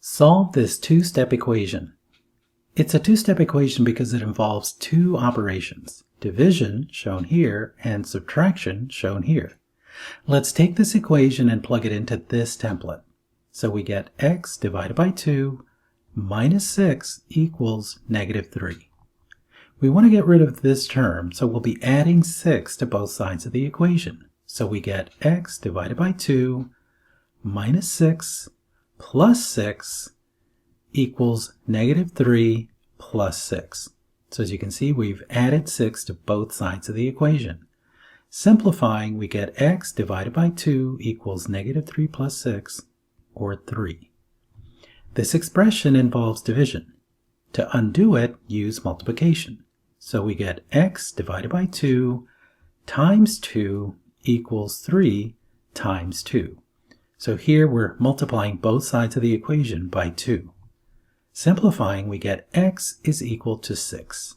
Solve this two-step equation. It's a two-step equation because it involves two operations, division, shown here, and subtraction, shown here. Let's take this equation and plug it into this template. So we get x divided by 2 minus 6 equals negative 3. We want to get rid of this term, so we'll be adding 6 to both sides of the equation. So we get x divided by 2 minus 6 plus 6 equals negative 3 plus 6. So as you can see, we've added 6 to both sides of the equation. Simplifying, we get x divided by 2 equals negative 3 plus 6, or 3. This expression involves division. To undo it, use multiplication. So we get x divided by 2 times 2 equals 3 times 2. So here we're multiplying both sides of the equation by 2. Simplifying, we get x is equal to 6.